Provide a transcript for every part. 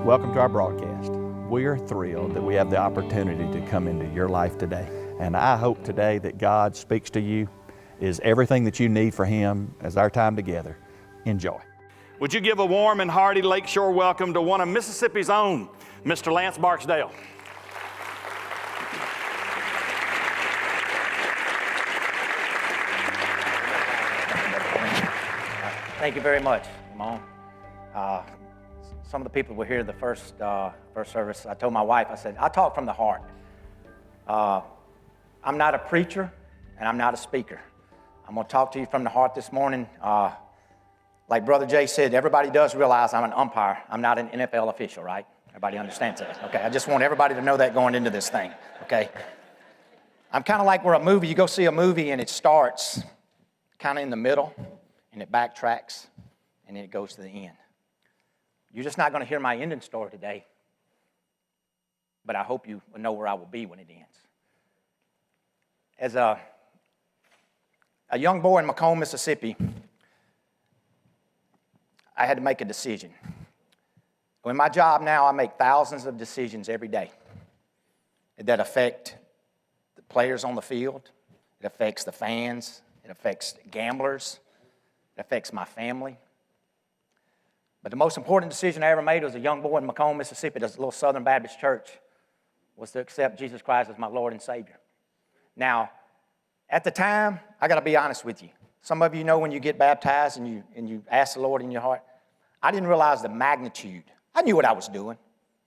Welcome to our broadcast. We are thrilled that we have the opportunity to come into your life today. And I hope today that God speaks to you, is everything that you need for Him as our time together. Enjoy. Would you give a warm and hearty Lakeshore welcome to one of Mississippi's own, Mr. Lance Barksdale. Thank you very much, Mom. Some of the people were here the first service. I told my wife, I said, I talk from the heart. I'm not a preacher, and I'm not a speaker. I'm going to talk to you from the heart this morning. Like Brother Jay said, everybody does realize I'm an umpire. I'm not an NFL official, right? Everybody understands that. Okay, I just want everybody to know that going into this thing, okay? I'm kind of like where a movie, you go see a movie and it starts kind of in the middle, and it backtracks, and then it goes to the end. You're just not going to hear my ending story today, but I hope you will know where I will be when it ends. As a young boy in Macomb, Mississippi, I had to make a decision. In my job now, I make thousands of decisions every day that affect the players on the field, it affects the fans, it affects gamblers, it affects my family. But the most important decision I ever made as a young boy in Macomb, Mississippi, at a little Southern Baptist church, was to accept Jesus Christ as my Lord and Savior. Now, at the time, I got to be honest with you. Some of you know when you get baptized and you ask the Lord in your heart, I didn't realize the magnitude. I knew what I was doing.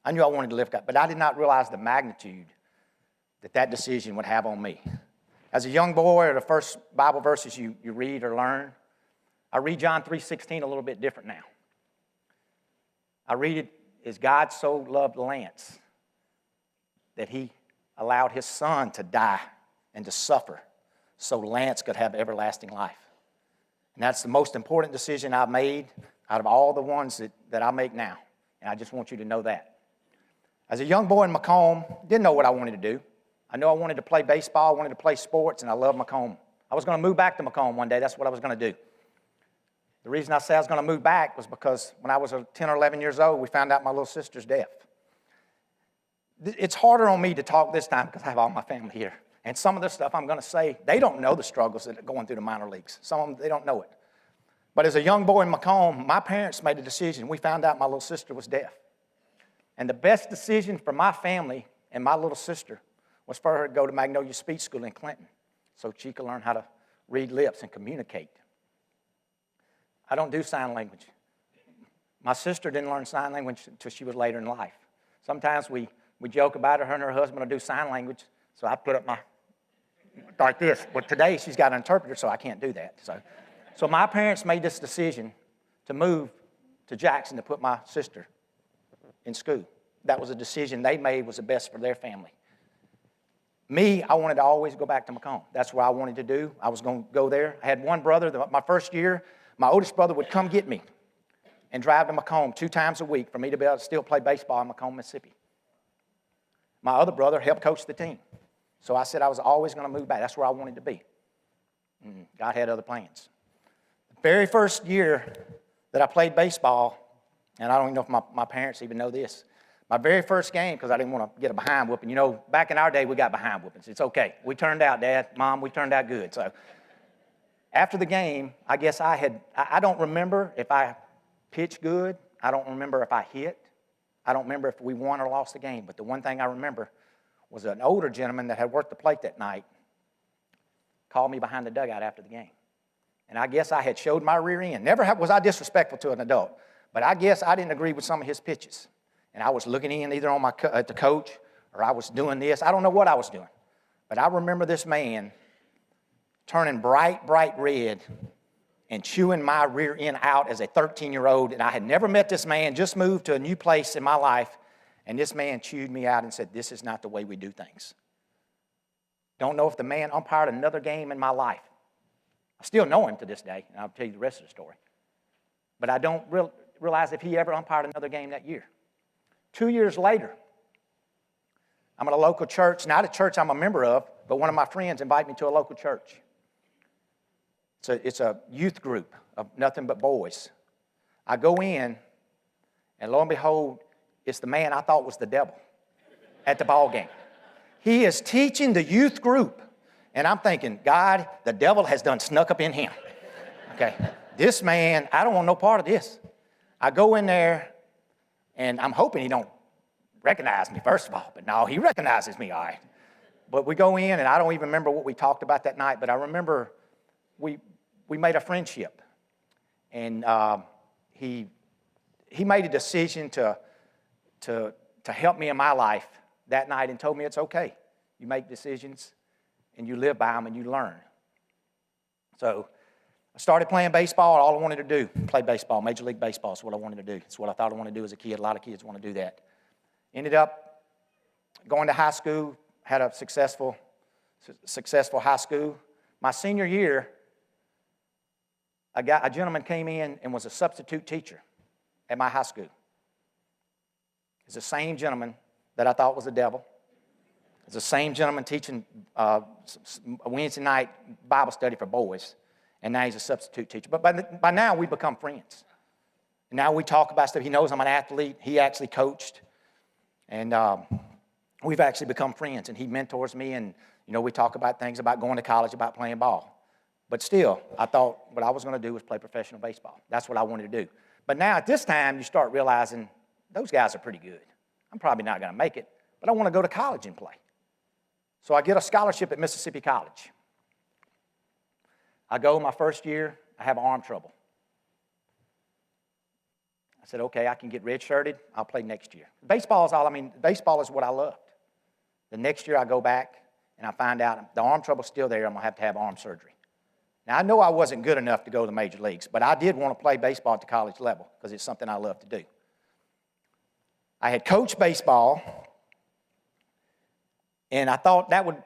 I knew I wanted to live God, but I did not realize the magnitude that decision would have on me. As a young boy, the first Bible verses you read or learn, I read John 3:16 a little bit different now. I read it as God so loved Lance that He allowed His Son to die and to suffer so Lance could have everlasting life. And that's the most important decision I've made out of all the ones that I make now. And I just want you to know that. As a young boy in Macomb, didn't know what I wanted to do. I knew I wanted to play baseball, I wanted to play sports, and I loved Macomb. I was going to move back to Macomb one day. That's what I was going to do. The reason I said I was going to move back was because when I was 10 or 11 years old, we found out my little sister's deaf. It's harder on me to talk this time because I have all my family here. And some of the stuff I'm going to say, they don't know the struggles that are going through the minor leagues. Some of them, they don't know it. But as a young boy in Macomb, my parents made a decision. We found out my little sister was deaf. And the best decision for my family and my little sister was for her to go to Magnolia Speech School in Clinton so she could learn how to read lips and communicate. I don't do sign language. My sister didn't learn sign language until she was later in life. Sometimes we joke about her and her husband will do sign language, so I put up my, like this. But today she's got an interpreter, so I can't do that. So my parents made this decision to move to Jackson to put my sister in school. That was a decision they made was the best for their family. Me, I wanted to always go back to Macomb. That's what I wanted to do. I was going to go there. I had one brother, my first year, my oldest brother would come get me and drive to Macomb 2 times a week for me to be able to still play baseball in Macomb, Mississippi. My other brother helped coach the team. So I said I was always going to move back. That's where I wanted to be. God had other plans. The very first year that I played baseball, and I don't even know if my parents even know this, my very first game, because I didn't want to get a behind whooping. You know, back in our day, we got behind whoopings. It's okay. We turned out, Dad, Mom, we turned out good. So after the game, I guess I don't remember if I pitched good. I don't remember if I hit. I don't remember if we won or lost the game. But the one thing I remember was an older gentleman that had worked the plate that night called me behind the dugout after the game. And I guess I had showed my rear end. Never was I disrespectful to an adult. But I guess I didn't agree with some of his pitches. And I was looking in either on at the coach or I was doing this. I don't know what I was doing. But I remember this man turning bright red and chewing my rear end out as a 13-year-old. And I had never met this man, just moved to a new place in my life. And this man chewed me out and said, this is not the way we do things. Don't know if the man umpired another game in my life. I still know him to this day, and I'll tell you the rest of the story. But I don't realize if he ever umpired another game that year. 2 years later, I'm at a local church, not a church I'm a member of, but one of my friends invited me to a local church. It's a youth group of nothing but boys. I go in, and lo and behold, is the man I thought was the devil at the ball game. He is teaching the youth group. And I'm thinking, God, the devil has done snuck up in him. Okay, this man, I don't want no part of this. I go in there, and I'm hoping he don't recognize me, first of all. But no, he recognizes me, all right. But we go in, and I don't even remember what we talked about that night, but I remember we made a friendship. And he made a decision to help me in my life that night and told me it's okay. You make decisions, and you live by them, and you learn. So I started playing baseball. All I wanted to do, play baseball. Major League Baseball is what I wanted to do. It's what I thought I wanted to do as a kid. A lot of kids want to do that. Ended up going to high school, had a successful high school. My senior year, a gentleman came in and was a substitute teacher at my high school. It's the same gentleman that I thought was the devil. It's the same gentleman teaching a Wednesday night Bible study for boys, and now he's a substitute teacher. But by now, we've become friends. And now we talk about stuff. He knows I'm an athlete. He actually coached. And we've actually become friends, and he mentors me, and, we talk about things about going to college, about playing ball. But still, I thought what I was going to do was play professional baseball. That's what I wanted to do. But now at this time, you start realizing those guys are pretty good. I'm probably not going to make it, but I want to go to college and play. So I get a scholarship at Mississippi College. I go my first year, I have arm trouble. I said, okay, I can get redshirted. I'll play next year. Baseball is what I loved. The next year I go back and I find out the arm trouble's still there. I'm going to have arm surgery. Now, I know I wasn't good enough to go to the major leagues, but I did want to play baseball at the college level because it's something I love to do. I had coached baseball, and I thought that would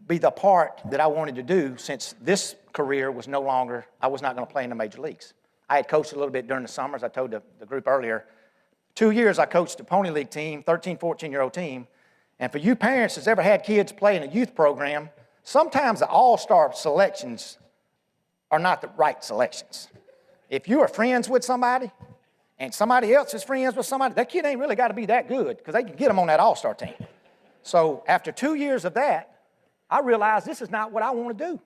be the part that I wanted to do since this career was no longer, I was not going to play in the major leagues. I had coached a little bit during the summers. I told the group earlier, 2 years I coached a Pony League team, 13, 14-year-old team. And for you parents that's ever had kids play in a youth program, sometimes the all-star selections are not the right selections. If you are friends with somebody and somebody else is friends with somebody, that kid ain't really got to be that good because they can get them on that all-star team. So after 2 years of that, I realized this is not what I want to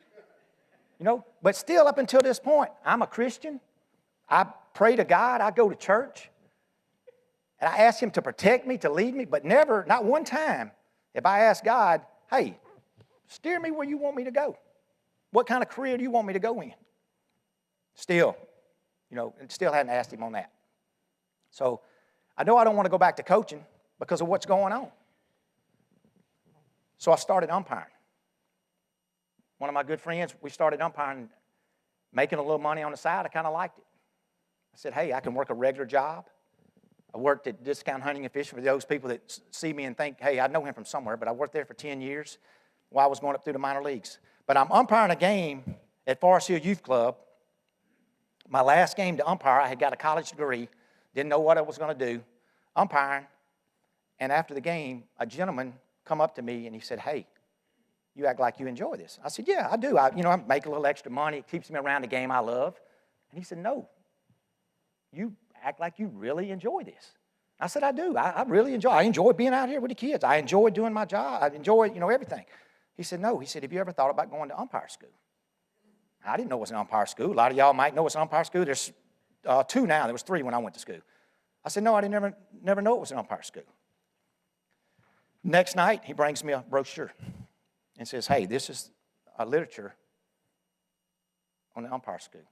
do. But still up until this point, I'm a Christian. I pray to God. I go to church. And I ask him to protect me, to lead me, but never, not one time, have I asked God, hey, steer me where you want me to go. What kind of career do you want me to go in? Still, still hadn't asked him on that. So I know I don't want to go back to coaching because of what's going on. So I started umpiring. One of my good friends, we started umpiring, making a little money on the side. I kind of liked it. I said, hey, I can work a regular job. I worked at Discount Hunting and Fishing for those people that see me and think, hey, I know him from somewhere, but I worked there for 10 years while I was going up through the minor leagues. But I'm umpiring a game at Forest Hill Youth Club. My last game to umpire, I had got a college degree, didn't know what I was going to do, umpiring. And after the game, a gentleman come up to me and he said, hey, you act like you enjoy this. I said, yeah, I do. I make a little extra money. It keeps me around the game I love. And he said, no, you act like you really enjoy this. I said, I do. I really enjoy. I enjoy being out here with the kids. I enjoy doing my job. I enjoy, everything. He said, no. He said, have you ever thought about going to umpire school? I didn't know it was an umpire school. A lot of y'all might know it's an umpire school. There's 2 now. There was 3 when I went to school. I said, no, I didn't never know it was an umpire school. Next night, he brings me a brochure and says, hey, this is a literature on the umpire school.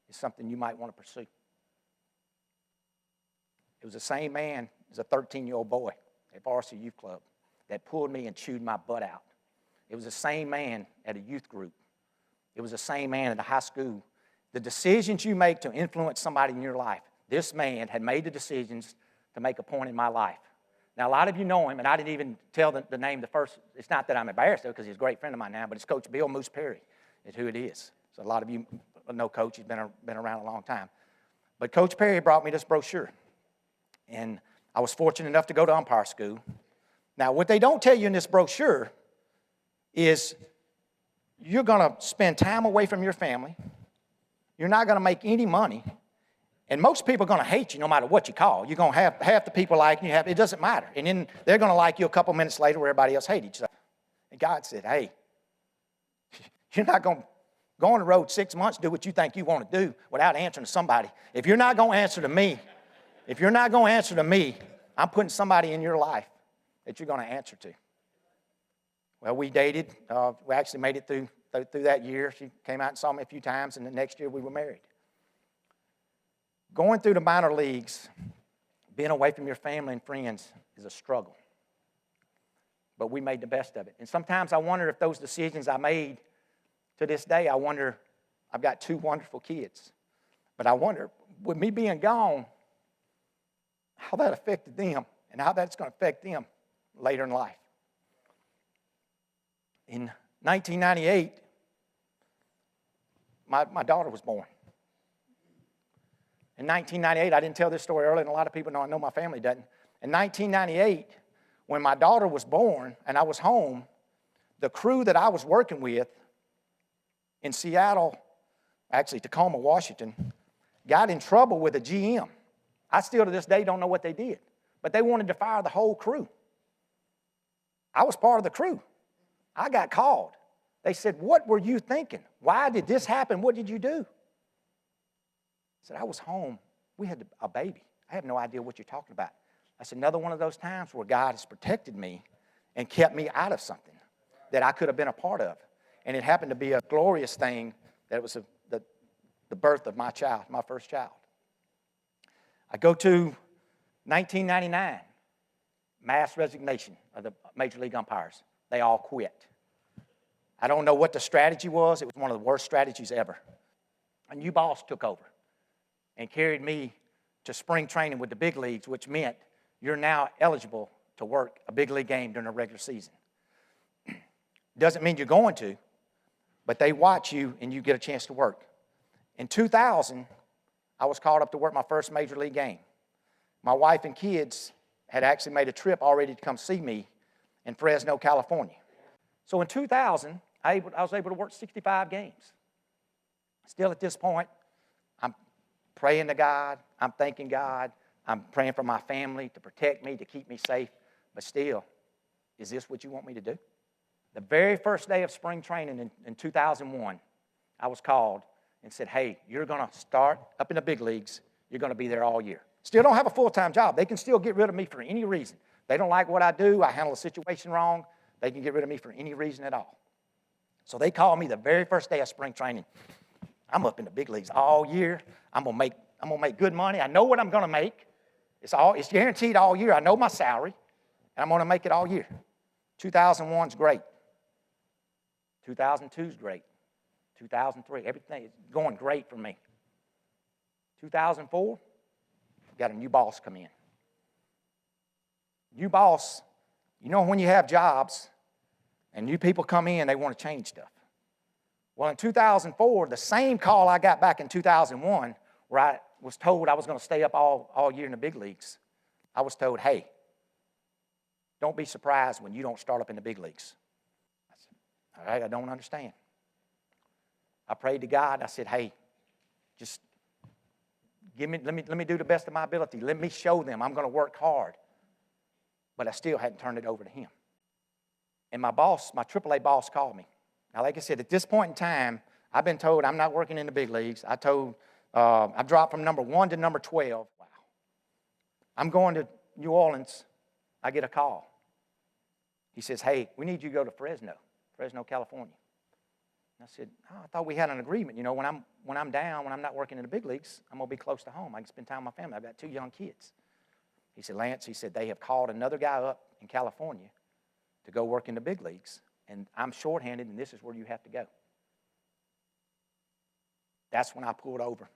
It's something you might want to pursue. It was the same man as a 13-year-old boy at Varsity Youth Club that pulled me and chewed my butt out. It was the same man at a youth group. It was the same man at a high school. The decisions you make to influence somebody in your life, this man had made the decisions to make a point in my life. Now, a lot of you know him, and I didn't even tell the name the first. It's not that I'm embarrassed, though, because he's a great friend of mine now, but it's Coach Bill Moose Perry is who it is. So a lot of you know Coach. He's been around a long time. But Coach Perry brought me this brochure. And I was fortunate enough to go to umpire school. Now, what they don't tell you in this brochure is you're going to spend time away from your family. You're not going to make any money. And most people are going to hate you no matter what you call. You're going to have half the people like you, it doesn't matter. And then they're going to like you a couple minutes later where everybody else hates each other. And God said, hey, you're not going to go on the road 6 months, do what you think you want to do without answering to somebody. If you're not going to answer to me, I'm putting somebody in your life that you're going to answer to. Well, we dated. We actually made it through that year. She came out and saw me a few times, and the next year we were married. Going through the minor leagues, being away from your family and friends is a struggle. But we made the best of it. And sometimes I wonder if those decisions I made to this day, I've got 2 wonderful kids. But I wonder, with me being gone, how that affected them and how that's going to affect them later in life. In 1998, my daughter was born. In 1998, I didn't tell this story earlier, and a lot of people know, I know my family doesn't. In 1998, when my daughter was born and I was home, the crew that I was working with in Seattle, actually Tacoma, Washington, got in trouble with a GM. I still to this day don't know what they did, but they wanted to fire the whole crew. I was part of the crew. I got called. They said, what were you thinking? Why did this happen? What did you do? I said, I was home. We had a baby. I have no idea what you're talking about. That's another one of those times where God has protected me and kept me out of something that I could have been a part of. And it happened to be a glorious thing that it was the birth of my child, my first child. I go to 1999, mass resignation of the Major League umpires. They all quit. I don't know what the strategy was. It was one of the worst strategies ever. A new boss took over and carried me to spring training with the big leagues, which meant you're now eligible to work a big league game during a regular season. Doesn't mean you're going to, but they watch you and you get a chance to work. In 2000, I was called up to work my first major league game. My wife and kids had actually made a trip already to come see me in Fresno, California. So in 2000, I was able to work 65 games. Still at this point, I'm praying to God, I'm thanking God, I'm praying for my family to protect me, to keep me safe, but still, is this what you want me to do? The very first day of spring training in 2001, I was called and said, hey, you're going to start up in the big leagues, you're going to be there all year. Still don't have a full-time job. They can still get rid of me for any reason. They don't like what I do, I handle a situation wrong, they can get rid of me for any reason at all. So they called me the very first day of spring training. I'm up in the big leagues all year. I'm gonna make good money. I know what I'm gonna make. It's guaranteed all year. I know my salary, and I'm gonna make it all year. 2001's great. 2002's great. 2003, everything is going great for me. 2004, got a new boss come in. New boss, you know when you have jobs and new people come in, they want to change stuff. Well, in 2004, the same call I got back in 2001, where I was told I was going to stay up all year in the big leagues, I was told, hey, don't be surprised when you don't start up in the big leagues. I said, all right, I don't understand. I prayed to God. I said, hey, just let me do the best of my ability. Let me show them I'm going to work hard. But I still hadn't turned it over to him. And my boss, my AAA boss, called me. Now, like I said, at this point in time, I've been told I'm not working in the big leagues. I dropped from number 1 to number 12. Wow. I'm going to New Orleans. I get a call. He says, hey, we need you to go to Fresno, California. And I said, oh, I thought we had an agreement. You know, when I'm down, when I'm not working in the big leagues, I'm going to be close to home. I can spend time with my family. I've got 2 young kids. He said, Lance, he said, they have called another guy up in California to go work in the big leagues, and I'm shorthanded, and this is where you have to go. That's when I pulled over,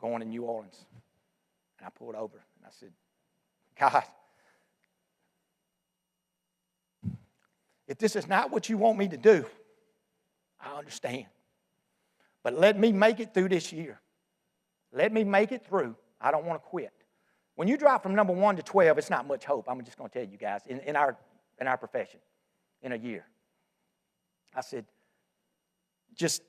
going to New Orleans. And I pulled over, and I said, God, if this is not what you want me to do, I understand. But let me make it through this year. Let me make it through. I don't want to quit. When you drop from number 1 to 12, it's not much hope. I'm just going to tell you guys, in our profession, in a year. I said, just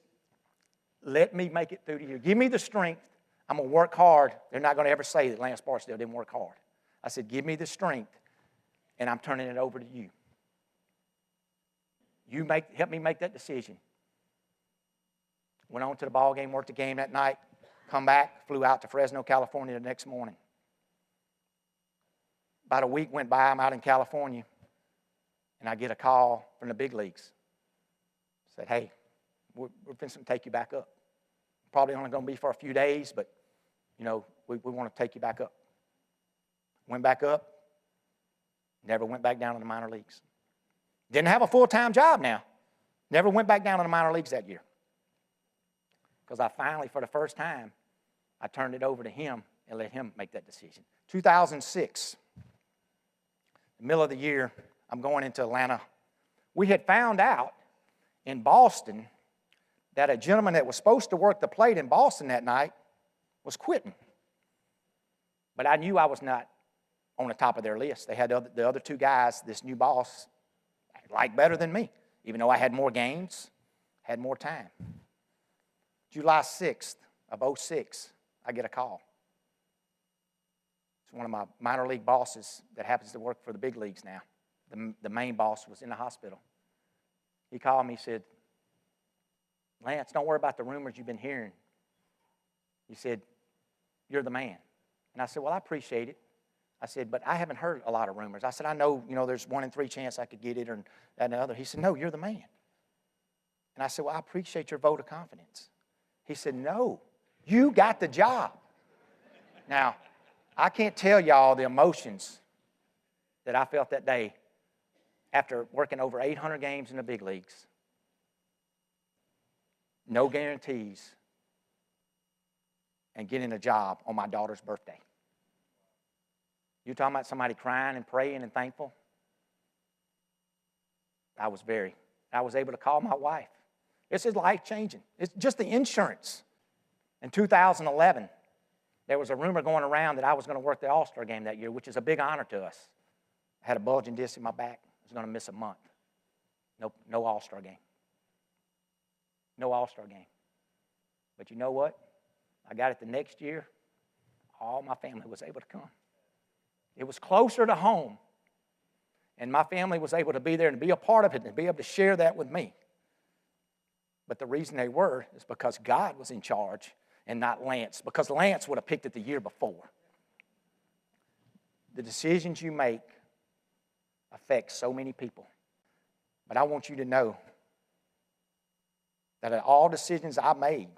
let me make it through the year. Give me the strength. I'm going to work hard. They're not going to ever say that Lance Barksdale didn't work hard. I said, give me the strength, and I'm turning it over to you. Help me make that decision. Went on to the ball game, worked the game that night, come back, flew out to Fresno, California the next morning. About a week went by, I'm out in California, and I get a call from the big leagues. Said, hey, we're going to take you back up. Probably only going to be for a few days, but, we want to take you back up. Went back up, never went back down to the minor leagues. Didn't have a full-time job now. Never went back down to the minor leagues that year. Because I finally, for the first time, I turned it over to him and let him make that decision. 2006, the middle of the year, I'm going into Atlanta. We had found out in Boston that a gentleman that was supposed to work the plate in Boston that night was quitting. But I knew I was not on the top of their list. They had the other two guys, this new boss, liked better than me, even though I had more games, had more time. July 6th of 2006, I get a call. It's one of my minor league bosses that happens to work for the big leagues now. The main boss was in the hospital. He called me, said, Lance, don't worry about the rumors you've been hearing. He said, you're the man. And I said, well, I appreciate it. I said, but I haven't heard a lot of rumors. I said, I know, there's 1 in 3 chance I could get it or that and the other. He said, no, you're the man. And I said, well, I appreciate your vote of confidence. He said, no, you got the job. Now, I can't tell y'all the emotions that I felt that day after working over 800 games in the big leagues. No guarantees, and getting a job on my daughter's birthday. You talking about somebody crying and praying and thankful? I was able to call my wife. This is life-changing. It's just the insurance. In 2011, there was a rumor going around that I was going to work the All-Star game that year, which is a big honor to us. I had a bulging disc in my back. I was going to miss a month. No All-Star game. No All-Star game. But you know what? I got it the next year. All my family was able to come. It was closer to home. And my family was able to be there and be a part of it and be able to share that with me. But the reason they were is because God was in charge and not Lance, because Lance would have picked it the year before. The decisions you make affect so many people. But I want you to know that of all decisions I made,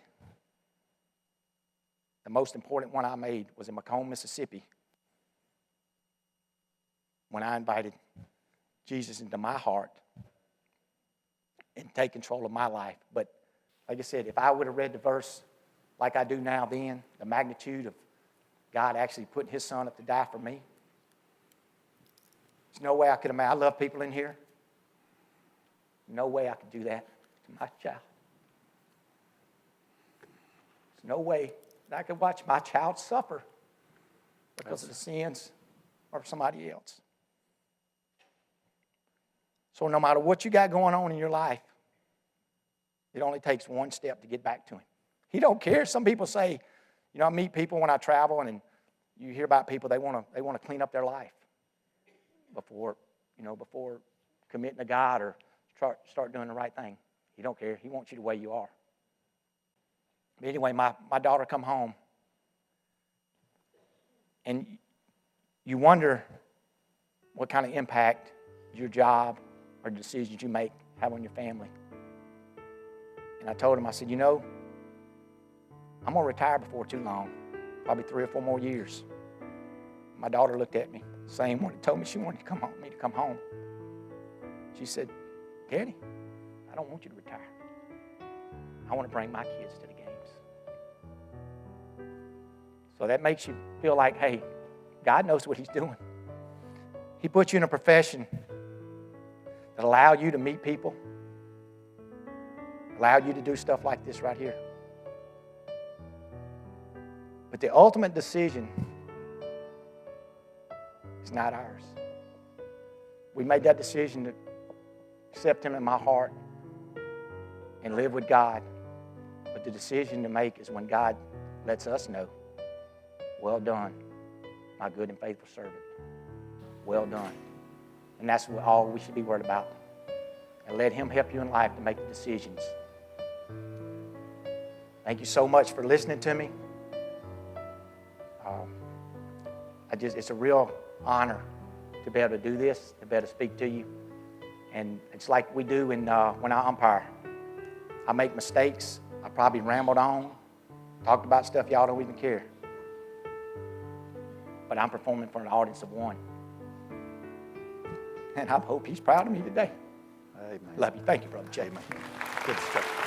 the most important one I made was in Macomb, Mississippi, when I invited Jesus into my heart and take control of my life. But like I said, if I would have read the verse like I do now then, the magnitude of God actually putting his son up to die for me, there's no way I could imagine. I love people in here. No way I could do that to my child. There's no way that I could watch my child suffer because of the sins of somebody else. So no matter what you got going on in your life, it only takes one step to get back to him. He don't care. Some people say, I meet people when I travel, and you hear about people, they want to clean up their life before committing to God or start doing the right thing. He don't care. He wants you the way you are. But anyway, my daughter come home, and you wonder what kind of impact your job or the decisions you make have on your family. And I told him, I said, I'm going to retire before too long, probably 3 or 4 more years. My daughter looked at me, same one, and told me she wanted me to come home. She said, Daddy, I don't want you to retire. I want to bring my kids to the games. So that makes you feel like, hey, God knows what he's doing. He put you in a profession that allowed you to meet people, allowed you to do stuff like this right here. But the ultimate decision is not ours. We made that decision to accept him in my heart and live with God. But the decision to make is when God lets us know well done, my good and faithful servant. Well done. And that's all we should be worried about. And let him help you in life to make the decisions. Thank you so much for listening to me. It's a real honor to be able to do this, to be able to speak to you. And it's like we do when I umpire. I make mistakes. I probably rambled on, talked about stuff y'all don't even care. But I'm performing for an audience of one. And I hope he's proud of me today. Amen. Love you. Thank you, Brother Jay. Amen. Good stuff.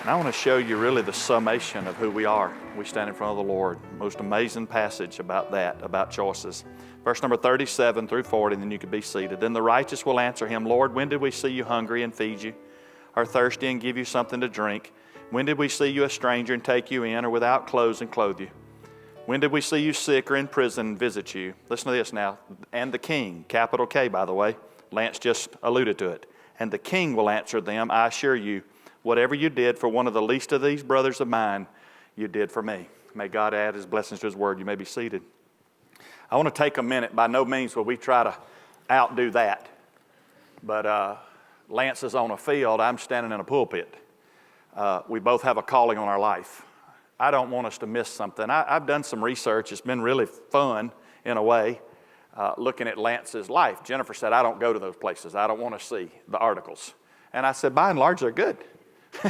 And I want to show you really the summation of who we are. We stand in front of the Lord. Most amazing passage about that, about choices. Verse number 37 through 40, and then you can be seated. Then the righteous will answer him, Lord, when did we see you hungry and feed you, or thirsty and give you something to drink? When did we see you a stranger and take you in, or without clothes and clothe you? When did we see you sick or in prison and visit you? Listen to this now. And the king, capital K, by the way. Lance just alluded to it. And the king will answer them, I assure you, whatever you did for one of the least of these brothers of mine, you did for me. May God add his blessings to his word. You may be seated. I want to take a minute. By no means will we try to outdo that. But Lance is on a field. I'm standing in a pulpit. We both have a calling on our life. I don't want us to miss something. I've done some research. It's been really fun in a way, looking at Lance's life. Jennifer said, I don't go to those places. I don't want to see the articles. And I said, by and large, they're good.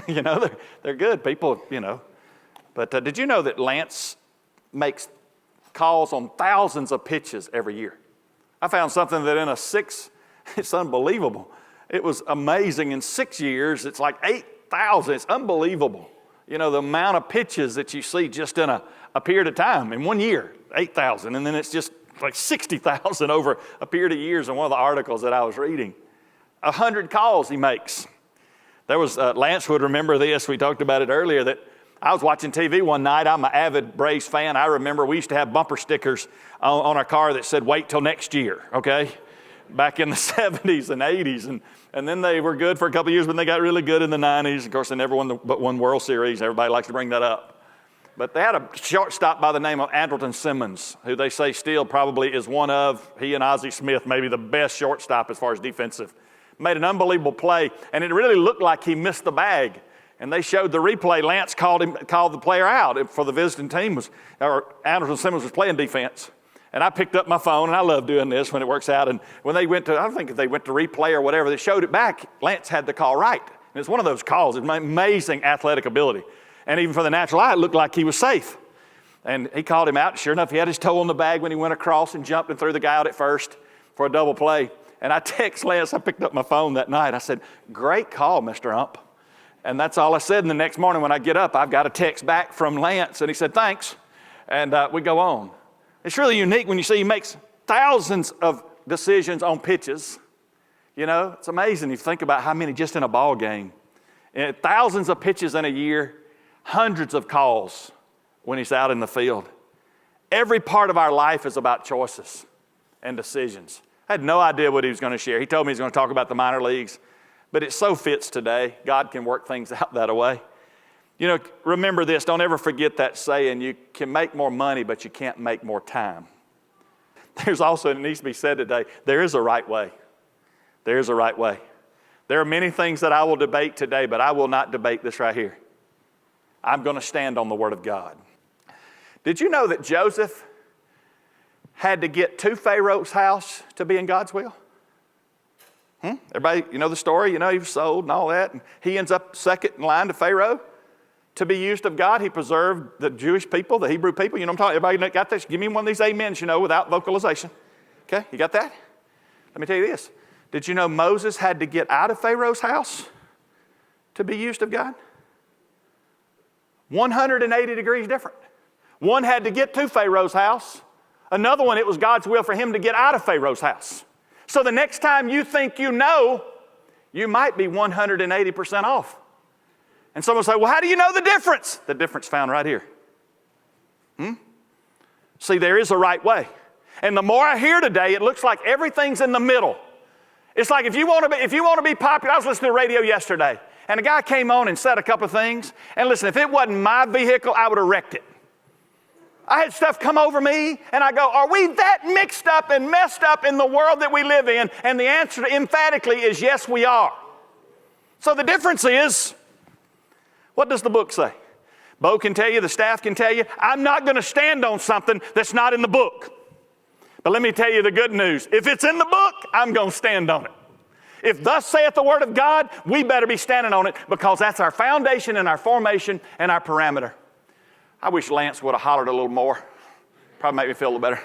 You know, they're good. People, you know. But did you know that Lance makes calls on thousands of pitches every year? I found something that in it's unbelievable. It was amazing. In 6 years, it's like 8,000. It's unbelievable. You know, the amount of pitches that you see just in a period of time. In 1 year, 8,000. And then it's just like 60,000 over a period of years in one of the articles that I was reading. 100 calls he makes. There was, Lance would remember this. We talked about it earlier, that I was watching TV one night. I'm an avid Braves fan. I remember we used to have bumper stickers on our car that said, wait till next year, okay? Back in the 70s and 80s. And then they were good for a couple of years when they got really good in the 90s. Of course, they never won but one World Series. Everybody likes to bring that up. But they had a shortstop by the name of Andrelton Simmons, who they say still probably is one of, he and Ozzie Smith, maybe the best shortstop as far as defensive. Made an unbelievable play, and it really looked like he missed the bag. And they showed the replay. Lance called the player out for the visiting team. Andrelton Simmons was playing defense. And I picked up my phone, and I love doing this when it works out. And when they went to, I don't think if they went to replay or whatever, they showed it back. Lance had the call right. And it's one of those calls. It's amazing athletic ability. And even for the natural eye, it looked like he was safe. And he called him out. Sure enough, he had his toe on the bag when he went across and jumped and threw the guy out at first for a double play. And I text Lance. I picked up my phone that night. I said, great call, Mr. Ump. And that's all I said. And the next morning when I get up, I've got a text back from Lance. And he said, thanks. And we go on. It's really unique when you see he makes thousands of decisions on pitches. You know, it's amazing if you think about how many just in a ball game. And thousands of pitches in a year, hundreds of calls when he's out in the field. Every part of our life is about choices and decisions. I had no idea what he was going to share. He told me he was going to talk about the minor leagues, but it so fits today. God can work things out that way. You know, remember this. Don't ever forget that saying, you can make more money, but you can't make more time. There's also, it needs to be said today, there is a right way. There is a right way. There are many things that I will debate today, but I will not debate this right here. I'm going to stand on the Word of God. Did you know that Joseph had to get to Pharaoh's house to be in God's will? Everybody, you know the story? You know, he was sold and all that. And he ends up second in line to Pharaoh to be used of God. He preserved the Jewish people, the Hebrew people. You know what I'm talking about? Everybody got this? Give me one of these amens, you know, without vocalization. Okay, you got that? Let me tell you this. Did you know Moses had to get out of Pharaoh's house to be used of God? 180 degrees different. One had to get to Pharaoh's house. Another one, it was God's will for him to get out of Pharaoh's house. So the next time you think you know, you might be 180% off. And someone will say, well, how do you know the difference? The difference found right here. See, there is a right way. And the more I hear today, it looks like everything's in the middle. It's like if you want to be popular, I was listening to the radio yesterday, and a guy came on and said a couple of things. And listen, if it wasn't my vehicle, I would have wrecked it. I had stuff come over me, and I go, are we that mixed up and messed up in the world that we live in? And the answer emphatically is yes, we are. So the difference is, what does the book say? Bo can tell you, the staff can tell you, I'm not going to stand on something that's not in the book. But let me tell you the good news. If it's in the book, I'm going to stand on it. If thus saith the word of God, we better be standing on it, because that's our foundation and our formation and our parameter. I wish Lance would have hollered a little more. Probably make me feel a little better.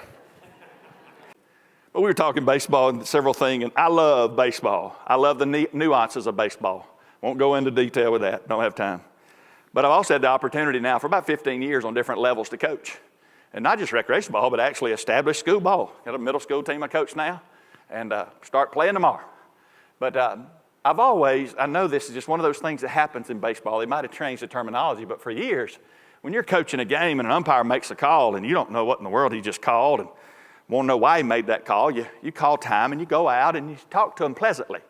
But we were talking baseball and several things, and I love baseball. I love the nuances of baseball. Won't go into detail with that. Don't have time. But I've also had the opportunity now for about 15 years on different levels to coach. And not just recreational ball, but actually established school ball. Got a middle school team I coach now, and start playing tomorrow. But I know this is just one of those things that happens in baseball. They might have changed the terminology, but for years, when you're coaching a game and an umpire makes a call and you don't know what in the world he just called and want to know why he made that call, you call time and you go out and you talk to him pleasantly.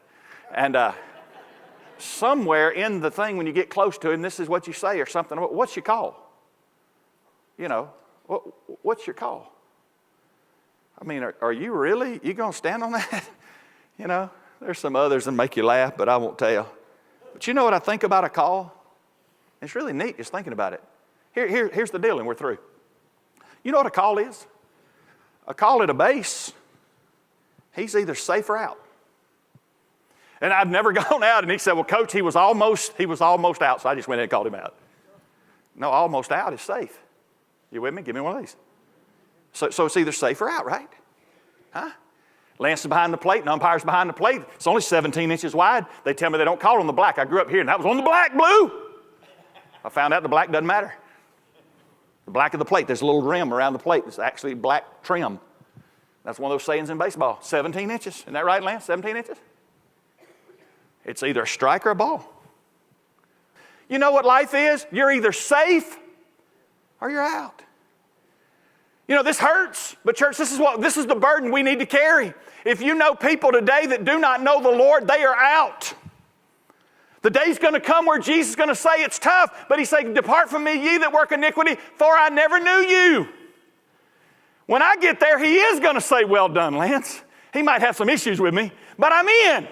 And somewhere in the thing when you get close to him, this is what you say or something. What's your call? You know, what's your call? I mean, are you really? You going to stand on that? You know, there's some others that make you laugh, but I won't tell. But you know what I think about a call? It's really neat just thinking about it. Here's the deal, and we're through. You know what a call is? A call at a base, he's either safe or out. And I've never gone out, and he said, well, Coach, he was almost out, so I just went in and called him out. No, almost out is safe. You with me? Give me one of these. So it's either safe or out, right? Huh? Lance is behind the plate, and umpire's behind the plate. It's only 17 inches wide. They tell me they don't call on the black. I grew up here, and that was on the black, blue. I found out the black doesn't matter. The black of the plate, there's a little rim around the plate. It's actually black trim. That's one of those sayings in baseball. 17 inches. Isn't that right, Lance? 17 inches? It's either a strike or a ball. You know what life is? You're either safe or you're out. You know, this hurts, but church, this is the burden we need to carry. If you know people today that do not know the Lord, they are out. The day's going to come where Jesus is going to say it's tough, but he's saying, depart from me, ye that work iniquity, for I never knew you. When I get there, he is going to say, well done, Lance. He might have some issues with me, but I'm in.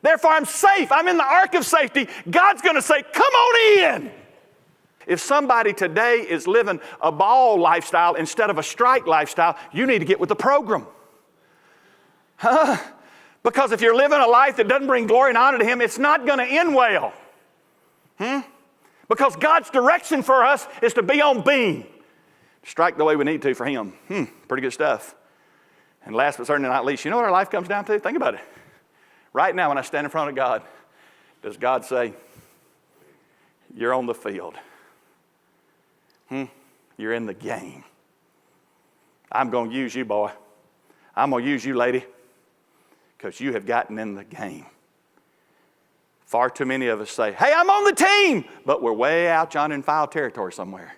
Therefore, I'm safe. I'm in the ark of safety. God's going to say, come on in. If somebody today is living a ball lifestyle instead of a strike lifestyle, you need to get with the program. Because if you're living a life that doesn't bring glory and honor to him, it's not going to end well. Because God's direction for us is to be on beam. Strike the way we need to for him. Pretty good stuff. And last but certainly not least, you know what our life comes down to? Think about it. Right now when I stand in front of God, does God say, you're on the field? You're in the game. I'm going to use you, boy. I'm going to use you, lady, because you have gotten in the game. Far too many of us say, hey, I'm on the team, but we're way out John in foul territory somewhere.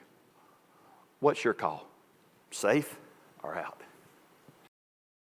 What's your call? Safe or out?